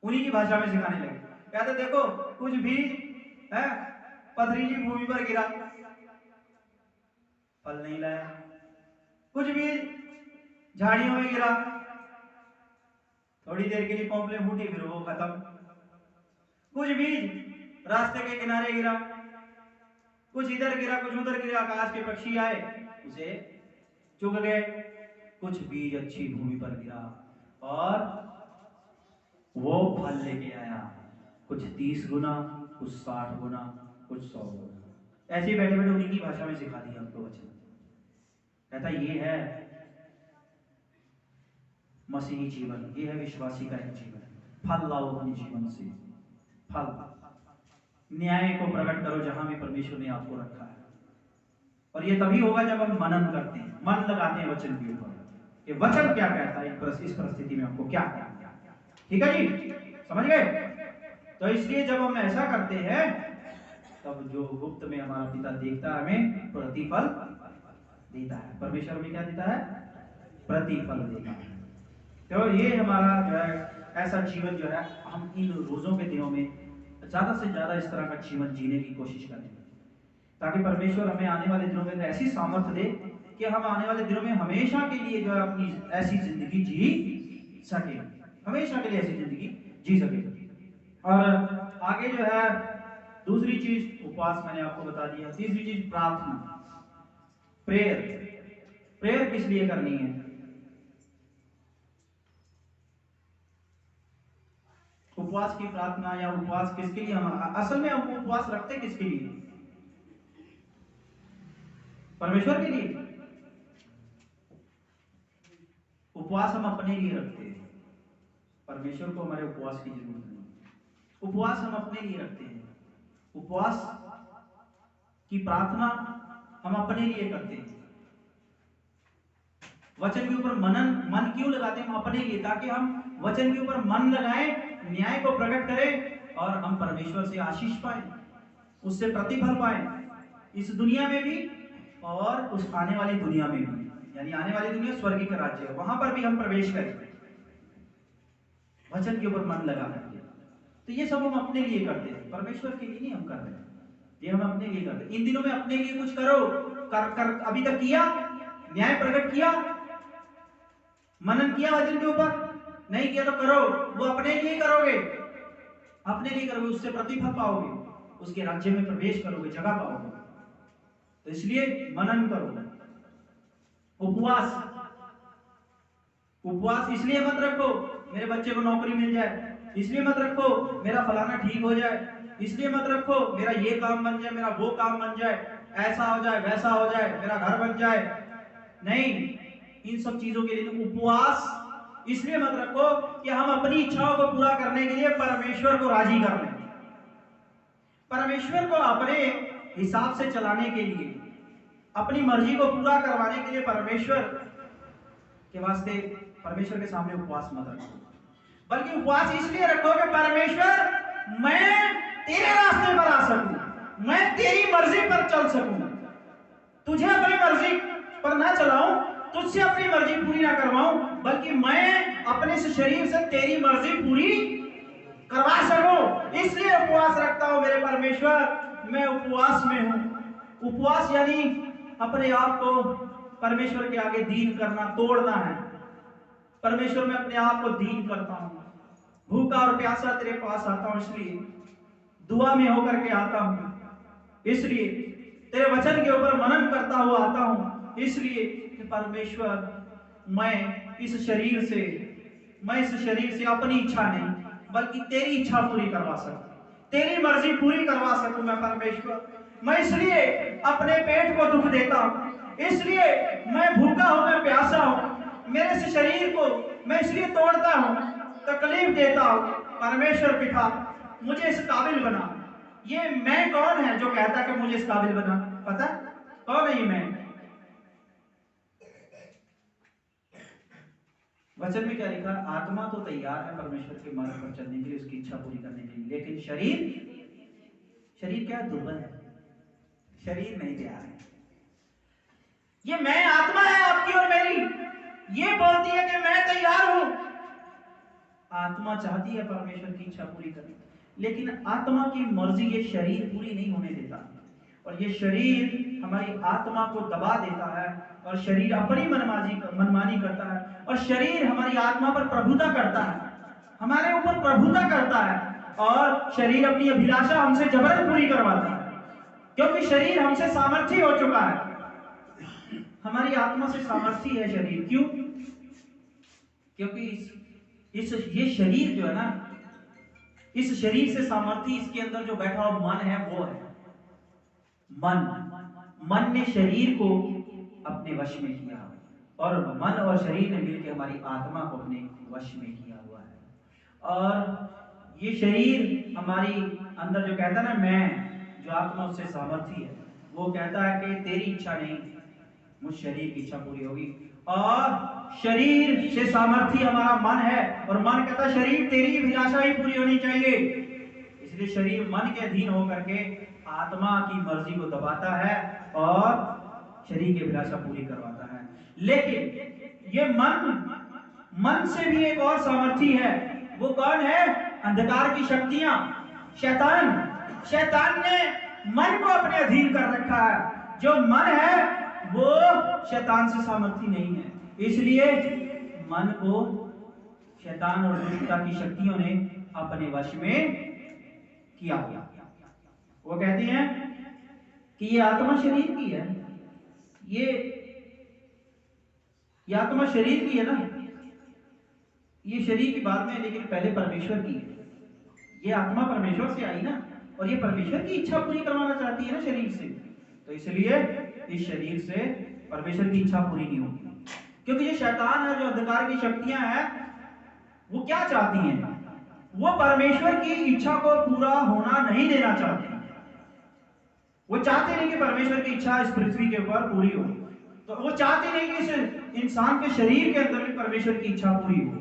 उन्हीं की भाषा में सिखाने लगे। कहते देखो कुछ बीज है पथरीली भूमि पर गिरा, फल नहीं लाया। कुछ बीज झाड़ियों में गिरा, थोड़ी देर के लिए पॉम्पलेट फूटी, फिर वो खत्म। कुछ बीज रास्ते के किनारे गिरा, कुछ इधर गिरा, कुछ उधर गिरा, आकाश के पक्षी आए उसे चुग गए। कुछ बीज अच्छी भूमि पर गिरा और वो फल लेके आया, कुछ 30 गुना, कुछ 60 गुना, कुछ 100 गुना। ऐसे बैठे बैठे उन्हीं की भाषा में सिखा दिया हमको वचन। कहता ये है मसीही जीवन, ये है विश्वासी का एक जीवन। फल लाओ अपने जीवन से, फल न्याय को प्रकट करो जहां भी परमेश्वर ने आपको रखा है। और ये तभी होगा जब हम मनन करते हैं, मन लगाते हैं वचन के ऊपर कि वचन क्या कहता है, इस परिस्थिति में हमको क्या करना। ठीक है जी, समझ गए? तो इसलिए जब हम ऐसा करते हैं तब जो गुप्त में हमारा पिता देखता है हमें प्रतिफल देता है। परमेश्वर में क्या देता है? प्रतिफल देता है। तो ये हमारा जो है ऐसा जीवन जो है हम इन रोजों के दिनों में ज्यादा से ज्यादा इस तरह का जीवन जीने की कोशिश करें, ताकि परमेश्वर हमें आने वाले दिनों में ऐसी सामर्थ्य दे कि हम आने वाले दिनों में हमेशा के लिए जो है अपनी ऐसी जिंदगी जी सके, हमेशा के लिए ऐसी जिंदगी जी सके। और आगे जो है दूसरी चीज उपवास मैंने आपको बता दिया। तीसरी चीज प्रार्थना, प्रेयर। प्रेयर किस लिए करनी है? उपवास की प्रार्थना या उपवास किसके लिए? हम असल में हम उपवास रखते किसके लिए? परमेश्वर के लिए। उपवास हम अपने लिए रखते हैं, परमेश्वर को हमारे उपवास की जरूरत नहीं। उपवास हम अपने लिए रखते हैं, उपवास की प्रार्थना हम अपने लिए करते हैं। वचन के ऊपर मन क्यों लगाते हैं? हम अपने लिए, ताकि हम वचन के ऊपर मन लगाएं, न्याय को प्रकट करें और हम परमेश्वर से आशीष पाएं, उससे प्रतिफल पाएं, इस दुनिया में भी और उस आने वाली दुनिया में भी। यानी आने वाली दुनिया स्वर्ग का राज्य है, वहां पर भी हम प्रवेश करें वचन के ऊपर मन लगा करके। तो ये सब हम अपने लिए करते हैं, परमेश्वर के लिए नहीं हम कर रहे हैं, ये हम अपने लिए करते हैं। इन दिनों में अपने लिए कुछ करो, कर अभी तक किया? न्याय प्रकट किया? मनन किया वचन के ऊपर? नहीं किया तो करो, वो अपने लिए करोगे, अपने लिए करोगे, उससे प्रतिफल पाओगे, उसके राज्य में प्रवेश करोगे, जगह पाओगे। तो इसलिए मनन करो। उपवास इसलिए मत रखो मेरे बच्चे को नौकरी मिल जाए, इसलिए मत रखो मेरा फलाना ठीक हो जाए, इसलिए मत रखो मेरा ये काम बन जाए, मेरा वो काम बन जाए, ऐसा हो जाए, वैसा हो जाए, मेरा घर बन जाए। नहीं, इन सब चीजों के लिए उपवास इसलिए मत रखो कि हम अपनी इच्छाओं को पूरा करने के लिए परमेश्वर को राजी कर लें। परमेश्वर को अपने हिसाब से चलाने के लिए, अपनी मर्जी को पूरा करवाने के लिए परमेश्वर के वास्ते, परमेश्वर के सामने उपवास मत रखो, बल्कि उपवास इसलिए रखो कि परमेश्वर मैं तेरे रास्ते पर आ सकूं, मैं तेरी मर्जी पर चल सकूं, तुझे अपनी मर्जी पर ना चलाऊं, तुझसे अपनी मर्जी पूरी ना करवाऊं, बल्कि मैं अपने इस शरीर से तेरी मर्जी पूरी करवा सकूं। इसलिए उपवास रखता हूं मेरे परमेश्वर, मैं उपवास में हूं। उपवास यानी अपने आप को परमेश्वर के आगे दीन करना, तोड़ना है। परमेश्वर में अपने आप को दीन करता हूं, भूखा और प्यासा तेरे पास आता हूं, इसलिए दुआ में होकर के आता हूं, इसलिए तेरे वचन के ऊपर मनन करता हुआ आता हूं, इसलिए कि परमेश्वर मैं इस शरीर से अपनी इच्छा नहीं बल्कि तेरी इच्छा पूरी करवा सकूं, तेरी मर्जी पूरी करवा सकूं। मैं परमेश्वर, मैं इसलिए अपने पेट को दुख देता हूं, इसलिए मैं भूखा हूं, मैं प्यासा हूं, मेरे इस शरीर को मैं इसलिए तोड़ता हूं, तकलीफ देता हूं। परमेश्वर पिता मुझे इस काबिल बना। ये मैं कौन है जो कहता कि मुझे इस काबिल बना? पता कौन है ये मैं? वचन में क्या लिखा? आत्मा तो तैयार है परमेश्वर के मार्ग पर चलने के लिए, उसकी इच्छा पूरी करने के लिए, लेकिन शरीर क्या दुर्बल है, शरीर नहीं तैयार है। ये मैं आत्मा है आपकी और मेरी, ये बोलती है कि मैं तैयार हूं। आत्मा चाहती है परमेश्वर की इच्छा पूरी करनी, लेकिन आत्मा की मर्जी ये शरीर पूरी नहीं होने देता, और ये शरीर हमारी आत्मा को दबा देता है, और शरीर अपनी मनमानी करता है, और शरीर हमारी आत्मा पर प्रभुता करता है, हमारे ऊपर प्रभुता करता है, और शरीर अपनी अभिलाषा हमसे जबरन पूरी करवाता है, क्योंकि शरीर हमसे सामर्थी हो चुका है। हमारी आत्मा से सामर्थी है शरीर। क्यों? क्योंकि ये शरीर जो है ना, इस शरीर से सामर्थी, इसके अंदर जो बैठा हुआ मन है वो है मन ने शरीर को अपने वश में किया, और मन और शरीर ने मिलकर हमारी आत्मा को अपने वश में किया हुआ है। और ये शरीर हमारी अंदर जो कहता है ना मैं, जो आत्मा उससे सामर्थी है, वो कहता है कि तेरी इच्छा नहीं, मुझ शरीर की इच्छा पूरी होगी। और शरीर से सामर्थी हमारा मन है, और मन कहता है शरीर तेरी अभिलाषा ही पूरी होनी चाहिए, इसलिए शरीर मन के अधीन होकर के आत्मा की मर्जी को दबाता है और शरीर की अभिलाषा पूरी करवाता है। लेकिन ये मन से भी एक और सामर्थी है। वो कौन है? अंधकार की शक्तियां, शैतान ने मन को अपने अधीन कर रखा है। जो मन है वो शैतान से सामर्थी नहीं है, इसलिए मन को शैतान और दुष्टता की शक्तियों ने अपने वश में किया। वो कहती हैं कि ये आत्मा शरीर की है, ये आत्मा शरीर की है ना, ये शरीर की बात में, लेकिन पहले परमेश्वर की है। ये आत्मा परमेश्वर से आई ना, और ये परमेश्वर की इच्छा पूरी करवाना चाहती है ना शरीर से, तो इसलिए इस शरीर से परमेश्वर की इच्छा पूरी नहीं होगी। क्योंकि जो शैतान है, जो अंधकार की शक्तियां हैं, वो क्या चाहती हैं? वो परमेश्वर की इच्छा को पूरा होना नहीं देना चाहती। वो चाहते नहीं कि परमेश्वर की इच्छा इस पृथ्वी के ऊपर पूरी हो, तो वो चाहते नहीं कि इस इंसान के शरीर के अंदर भी परमेश्वर की इच्छा पूरी हो,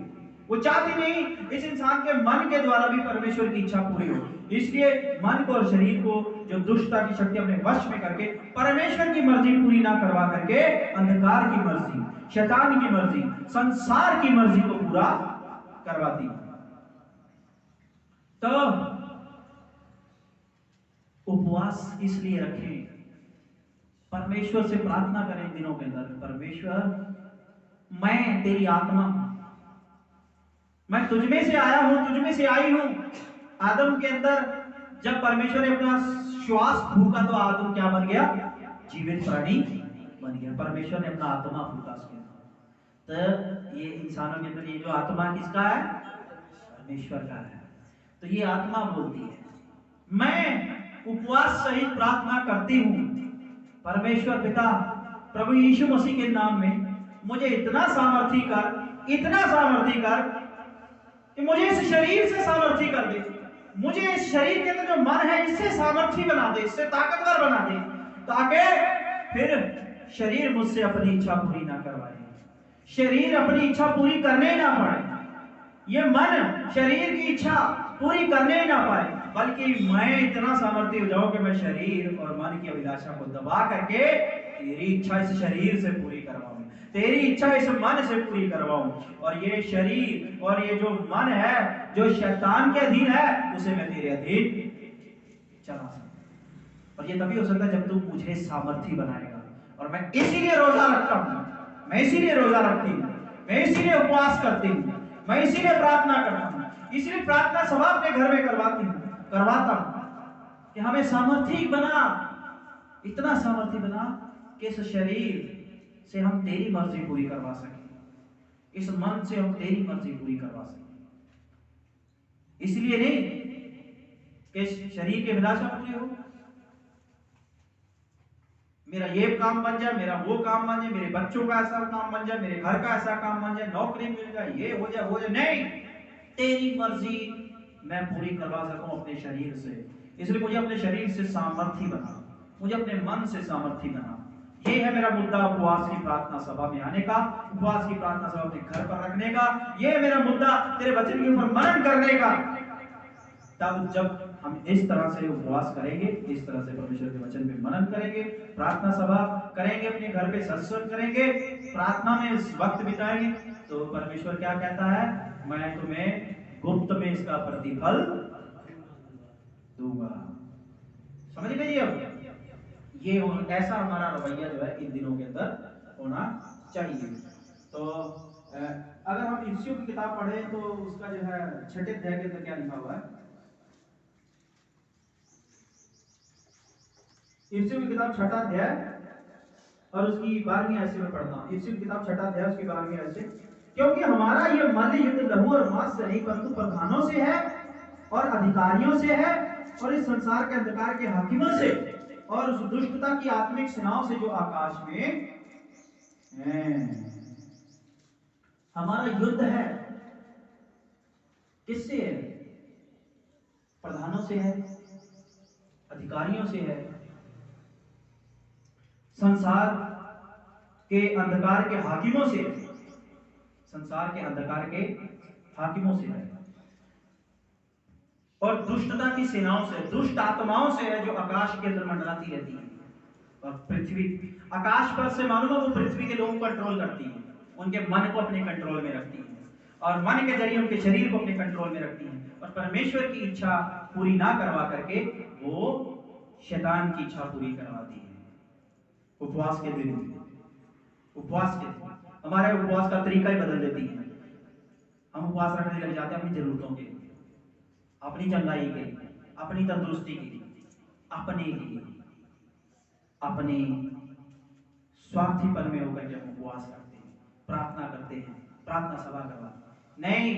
वो चाहते नहीं इस इंसान के मन के द्वारा भी परमेश्वर की इच्छा पूरी हो। इसलिए मन को और शरीर को जो दुष्टता की शक्ति अपने वश में करके परमेश्वर की मर्जी पूरी ना करवा करके अंधकार की मर्जी, शैतान की मर्जी, संसार की मर्जी को पूरा करवाती है। तो उपवास इसलिए रखें, परमेश्वर से प्रार्थना करें दिनों के अंदर, परमेश्वर मैं तेरी आत्मा, मैं तुझमें से आया हूं, तुझमें से आई हूं। आदम के अंदर जब परमेश्वर ने अपना श्वास फूका तो आदम क्या बन गया? जीवित प्राणी बन गया। परमेश्वर ने अपना आत्मा फूका उसके अंदर, तो ये इंसानों के अंदर ये जो आत्मा किसका है? परमेश्वर का है। तो ये आत्मा बोलती है मैं उपवास सहित प्रार्थना करती हूं, परमेश्वर पिता प्रभु यीशु मसीह के नाम में मुझे इतना सामर्थी कर कि मुझे इस शरीर से सामर्थी कर दे, मुझे इस शरीर के अंदर जो मन है इससे सामर्थ्य बना दे, इससे ताकतवर बना दे, ताकि फिर शरीर मुझसे अपनी इच्छा पूरी ना करवाए, शरीर अपनी इच्छा पूरी करने ही ना पाए, ये मन शरीर की इच्छा पूरी करने ही ना पाए, बल्कि मैं इतना सामर्थ्य हो जाऊं कि मैं शरीर और मन की अभिलाषा को दबा करके तेरी इच्छा इस शरीर से पूरी करवाऊं, तेरी इच्छा इस मन से पूरी करवाऊं, और ये शरीर और ये जो मन है जो शैतान के अधीन है उसे मैं तेरे अधीन चला सकूं। और ये तभी हो सकता है जब तू मुझे सामर्थ्य बनाएगा। और मैं इसीलिए रोजा रखता हूं, मैं इसीलिए रोजा रखती हूं, मैं इसीलिए उपवास करती हूं, मैं इसीलिए प्रार्थना करता हूं, इसीलिए प्रार्थना सभा अपने घर में करवाता हूं कि हमें सामर्थ्य बना, इतना सामर्थ्य बना कि इस शरीर से हम तेरी मर्जी पूरी करवा सकें, इस मन से हम तेरी मर्जी पूरी करवा सकें। इसलिए नहीं कि शरीर की अभिलाषा पूरी हो, मेरा ये काम बन जाए, मेरा वो काम बन जाए, मेरे बच्चों का ऐसा काम बन जाए, मेरे घर का ऐसा काम बन जाए, नौकरी मिल जाए, ये हो जाए वो जाए, नहीं, तेरी मर्जी मैं पूरी करवा सकूं अपने शरीर से। इसलिए मुझे अपने शरीर से सामर्थ्य बना, मुझे अपने मन से सामर्थ्य बना। ये है मेरा मुद्दा उपवास की प्रार्थना सभा में आने का, उपवास की प्रार्थना सभा अपने घर पर रखने का, ये है मेरा मुद्दा तेरे वचन के ऊपर मनन करने का। तब जब हम इस तरह से उपवास करेंगे, इस तरह से परमेश्वर के वचन पे मनन करेंगे, प्रार्थना सभा करेंगे, अपने घर पे सत्संग करेंगे, प्रार्थना में इस वक्त बिताएंगे, तो परमेश्वर क्या कहता है, मैं तुम्हें गुप्त में इसका प्रतिफल दूंगा। समझ गए अब? ये ऐसा हमारा रवैया जो है इन दिनों के अंदर होना चाहिए। तो अगर हम इफ्सियों की किताब पढ़ें तो उसका जो है 6ठे अध्याय के अंदर क्या लिखा हुआ है, इफ्सियों की किताब 6ठा अध्याय और उसकी 12वीं आयत से मैं पढ़ता हूं। इफ्सियों की किताब 6ठा अध्याय उसकी 12वीं आयत से, क्योंकि हमारा ये मल्ल युद्ध लहू और मांस से नहीं परंतु प्रधानों से है और अधिकारियों से है और इस संसार के अंधकार के हाकिमों से और उस दुष्टता की आत्मिक सेनाओं से जो आकाश में है। हमारा युद्ध है किससे है? प्रधानों से है, अधिकारियों से है, संसार के अंधकार के हाकिमों से है, संसार के अंधकार के हाकिमों से है, और दुष्टता की सेनाओं से, दुष्ट आत्माओं से है जो आकाश के अंदर मंडराती रहती है। और पृथ्वी, आकाश पर से मालूम है वो पृथ्वी के लोगों को कंट्रोल करती है, उनके मन को अपने कंट्रोल में रखती है, और मन के जरिए उनके शरीर को अपने कंट्रोल में रखती है, और परमेश्वर की इच्छा पूरी ना करवा करके वो शैतान की इच्छा पूरी करवाती है। उपवास के दिन, उपवास के दिन हमारे उपवास का तरीका ही बदल देती है। हम उपवास रखने लग जाते हैं अपनी जरूरतों के लिए, अपनी चंगाई के लिए, अपनी तंदुरुस्ती के लिए, अपने लिए, अपने स्वार्थीपन में होकर के हम उपवास करते हैं, प्रार्थना करते हैं, प्रार्थना सभा करवाते हैं। नहीं,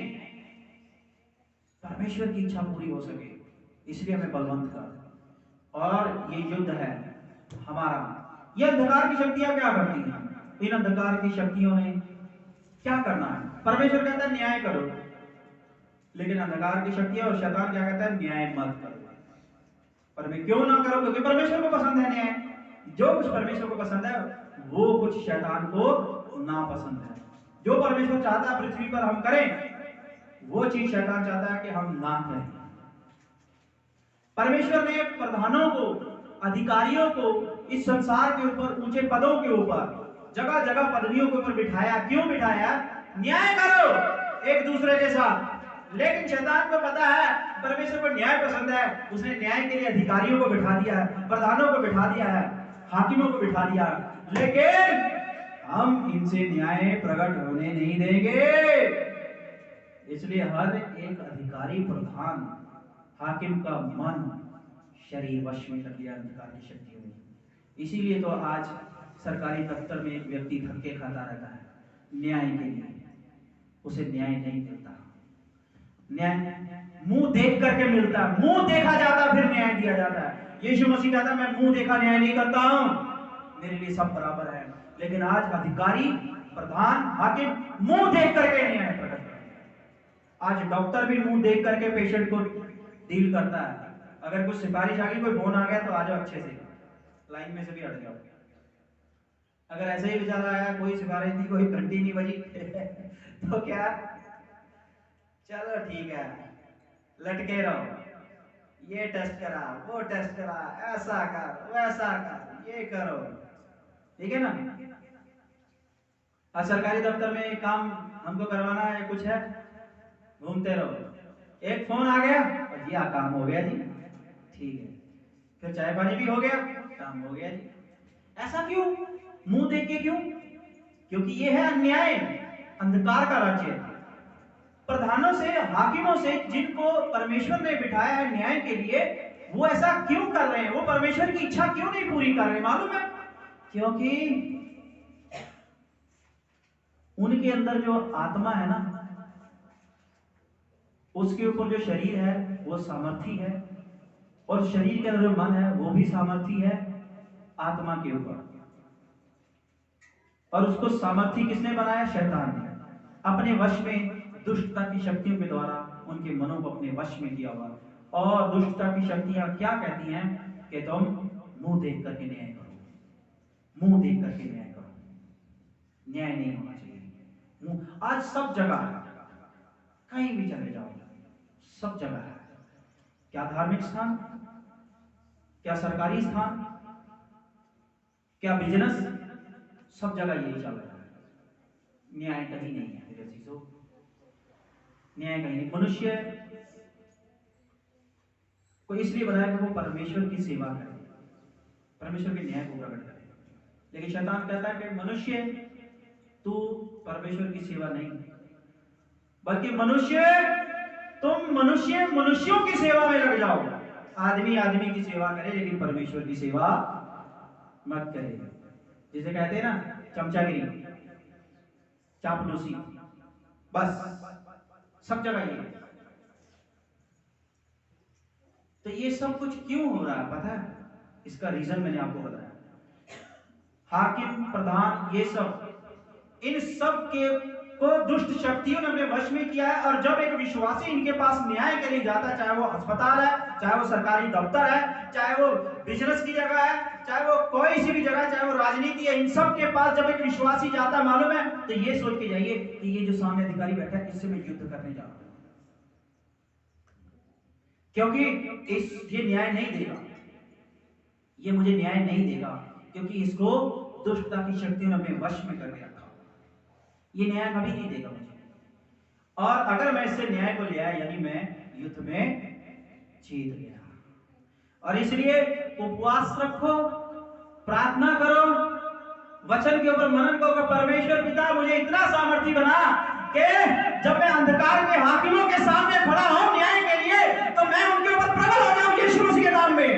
परमेश्वर की इच्छा पूरी हो सके इसलिए हमें बलवंत कर। और ये युद्ध है हमारा। ये अंधकार की शक्तियां क्या करती हैं? इन अंधकार की शक्तियों ने क्या करना है? परमेश्वर कहता है न्याय करो, लेकिन अंधकार की शक्तियां और शैतान क्या कहता है? न्याय मत करो। पर मैं क्यों ना करो? क्योंकि परमेश्वर को पसंद है न्याय। जो कुछ परमेश्वर को पसंद है वो कुछ शैतान को ना पसंद है। जो परमेश्वर चाहता है पृथ्वी पर हम करें, वो चीज शैतान चाहता है कि हम ना करें। परमेश्वर ने प्रधानों को, अधिकारियों को इस संसार के ऊपर, ऊंचे पदों के ऊपर, जगह जगह पदवियों के ऊपर बिठाया। क्यों बिठाया? न्याय करो एक दूसरे के साथ। लेकिन शैतान को पता है परमेश्वर को न्याय पसंद है, उसने न्याय के लिए अधिकारियों को बिठा दिया है, प्रधानों को बिठा दिया है, हाकिमों को बिठा दिया, लेकिन हम इनसे न्याय प्रकट होने नहीं देंगे। इसलिए हर एक अधिकारी, प्रधान, हाकिम का मन शरीर वश में कर लिया अंधकार की शक्तियों ने। इसीलिए तो आज सरकारी दफ्तर में एक व्यक्ति धक्के खाता रहता है न्याय के लिए, उसे न्याय नहीं मिलता। न्याय मुंह देख करके मिलता है, मुंह देखा जाता फिर न्याय दिया जाता है। यीशु मसीह कहता है मैं मुंह देखा न्याय नहीं करता हूं, मेरे लिए सब बराबर है। लेकिन आज अधिकारी, प्रधान, हाकिम मुंह देख करके न्याय प्रकट करते हैं। आज डॉक्टर भी मुंह देख करके पेशेंट को डील करता है। अगर कुछ सिफारिश आ गई, कोई फोन आ गया तो आ जाओ, अच्छे से लाइन में से भी हट जाओ। अगर ऐसे ही बेचारा आया, कोई सिफारिश नहीं, कोई घंटी नहीं बजी तो क्या, चलो ठीक है, लटके रहो, ये टेस्ट करा, वो टेस्ट करा, ऐसा कर, वैसा कर, ये करो, ठीक है ना। आज सरकारी दफ्तर में काम हमको करवाना है, कुछ है, घूमते रहो, एक फोन आ गया और जी काम हो गया जी, ठीक है, फिर चाय पानी भी हो गया, काम हो गया जी। ऐसा क्यों, मुंह देख के क्यों? क्योंकि ये है अन्याय, अंधकार का राज्य। प्रधानों से, हाकिमों से, जिनको परमेश्वर ने बिठाया है न्याय के लिए, वो ऐसा क्यों कर रहे हैं? वो परमेश्वर की इच्छा क्यों नहीं पूरी कर रहे? मालूम है, क्योंकि उनके अंदर जो आत्मा है ना, उसके ऊपर जो शरीर है वो सामर्थी है, और शरीर के अंदर जो मन है वो भी सामर्थी है आत्मा के ऊपर। और उसको सामर्थी किसने बनाया? शैतान ने, अपने वश में दुष्टता की शक्तियों के द्वारा उनके मनों को अपने वश में किया हुआ। और दुष्टता की शक्तियां क्या कहती हैं? कि तुम मुंह देख करके न्याय करो, मुंह देख करके न्याय करो, न्याय नहीं होना चाहिए। मुंह आज सब जगह है, कहीं भी चले जाओ सब जगह है। क्या धार्मिक स्थान, क्या सरकारी स्थान, क्या बिजनेस, सब जगह यही चल रहा है। न्याय कहीं नहीं है मेरे अजीजों, न्याय कहीं नहीं। मनुष्य को इसलिए बनाया कि वो परमेश्वर की सेवा करे, परमेश्वर के न्याय को प्रकट करे। लेकिन शैतान कहता है कि मनुष्य, तू परमेश्वर की सेवा नहीं, बल्कि मनुष्य, तुम मनुष्य मनुष्यों की सेवा में लग जाओ। आदमी आदमी की सेवा करे, लेकिन परमेश्वर की सेवा मत करे। जिसे कहते हैं ना चमचागिरी, चापलूसी, बस सब जगह ये। तो ये सब कुछ क्यों हो रहा है पता है? इसका रीजन मैंने आपको बताया। हाकिम, प्रधान, ये सब, इन सब के को दुष्ट शक्तियों ने अपने वश में किया है। और जब एक विश्वासी इनके पास न्याय के लिए जाता है, चाहे वो अस्पताल है, चाहे वो सरकारी दफ्तर है, चाहे वो बिजनेस की जगह है, चाहे वो कोई सी भी जगह, चाहे वो राजनीति है, इन सब के पास जब एक विश्वासी जाता है, मालूम है, तो ये सोच के जाइए कि ये जो सामने अधिकारी बैठा है, इससे मैं युद्ध करने जा रहा हूं, क्योंकि ये न्याय नहीं देगा, ये मुझे न्याय नहीं देगा, क्योंकि इसको दुष्टता की शक्तियों ने अपने वश में करके रखा, ये न्याय कभी नहीं देगा मुझे। और अगर मैं इससे न्याय को लिया, यानी मैं युद्ध में जीत गया। और इसलिए उपवास रखो, प्रार्थना करो, वचन के ऊपर मनन करो। परमेश्वर पिता मुझे इतना सामर्थी बना कि जब मैं अंधकार के हाकिमों के सामने खड़ा हूं न्याय के लिए, तो मैं उनके ऊपर प्रबल हो जाऊं यीशु मसीह के नाम में,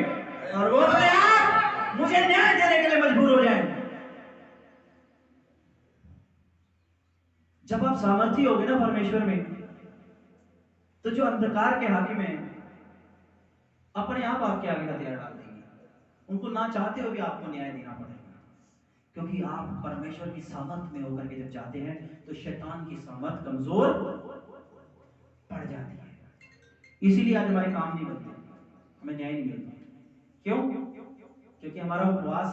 और वो अपने आप मुझे न्याय देने के लिए मजबूर हो जाए। जब आप सामर्थी होगे ना परमेश्वर में, तो जो अंधकार के हाकिम हैं अपने आप आपके आगे हथियार डाल देंगे। उनको ना चाहते हुए भी आपको न्याय देना पड़ेगा, क्योंकि आप परमेश्वर की सामर्थ में होकर के जब जाते हैं, तो शैतान की सामर्थ कमजोर पड़ जाती है। इसीलिए आज हमारे काम नहीं बनते, हमें न्याय नहीं मिलता। क्यों? क्योंकि हमारा उपवास,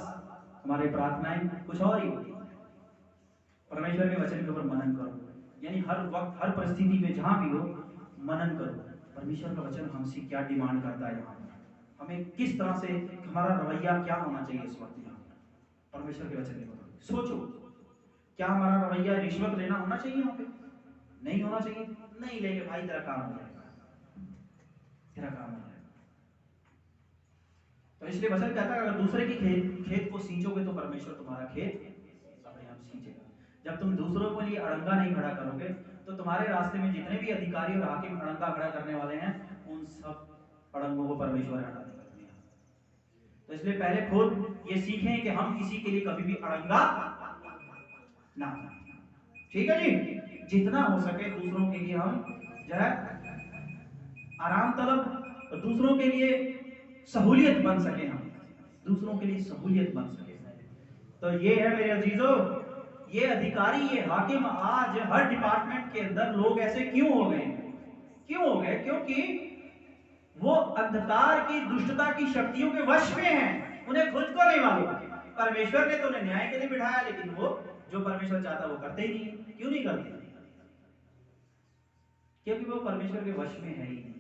हमारे प्रार्थनाएं कुछ और ही होती है। परमेश्वर के वचन के ऊपर मनन करो, यानी हर वक्त, हर परिस्थिति में जहां भी हो, मनन करो। परमेश्वर का वचन हमसे क्या डिमांड करता है, यहाँ पर हमें किस तरह से, हमारा रवैया क्या होना चाहिए इस वक्त यहाँ पर। परमेश्वर के वचन के ऊपर सोचो, क्या हमारा रवैया रिश्वत लेना होना चाहिए? यहाँ पे नहीं होना चाहिए, नहीं लेंगे भाई, तेरा काम हो जाएगा, तेरा काम हो जाएगा। तो इसलिए वचन कहता है, अगर दूसरे की खेत को सींचोगे तो परमेश्वर तुम्हारा खेत अपने आप सींचेगा। जब तुम दूसरों के लिए अड़ंगा नहीं खड़ा करोगे, तो तुम्हारे रास्ते में जितने भी अधिकारी और हाकिम अड़ंगा खड़ा करने वाले हैं, उन सब अड़ंगों को परमेश्वर हटा देगा। तो इसलिए पहले खुद ये सीखें कि हम किसी के लिए कभी भी अड़ंगा ना करें, ठीक है जी। जितना हो सके दूसरों के लिए हम जो है आराम तलब, दूसरों के लिए सहूलियत बन सके, हम दूसरों के लिए सहूलियत बन सके। तो ये है मेरे अजीजों, ये अधिकारी, ये हाकिम, आज हर डिपार्टमेंट के अंदर लोग ऐसे क्यों हो गए? क्यों हो गए? क्योंकि वो अंधकार की दुष्टता की शक्तियों के वश में हैं, उन्हें खुद को नहीं मालूम। परमेश्वर ने तो उन्हें न्याय के लिए बिठाया, लेकिन वो जो परमेश्वर चाहता वो करते ही नहीं। क्यों नहीं करते? क्योंकि वो परमेश्वर के वश में है ही नहीं,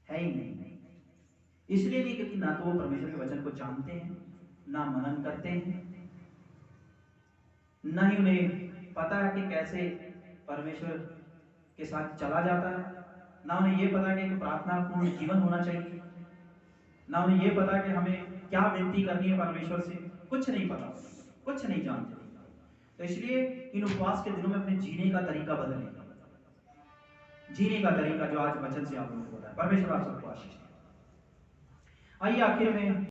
है ही नहीं। इसलिए नहीं क्योंकि ना तो वो परमेश्वर के वचन को जानते हैं, ना मनन करते हैं, ना ही उन्हें पता है कि कैसे परमेश्वर के साथ चला जाता है, ना उन्हें ये पता कि एक प्रार्थना पूर्ण जीवन होना चाहिए, ना उन्हें ये पता कि हमें क्या विनती करनी है परमेश्वर से। कुछ नहीं पता, कुछ नहीं जानते। तो इसलिए इन उपवास के दिनों में अपने जीने का तरीका बदलें, जीने का तरीका जो आज वचन से आप लोगों को बताया। परमेश्वर आप सबको आशीष दे। आइए आखिर में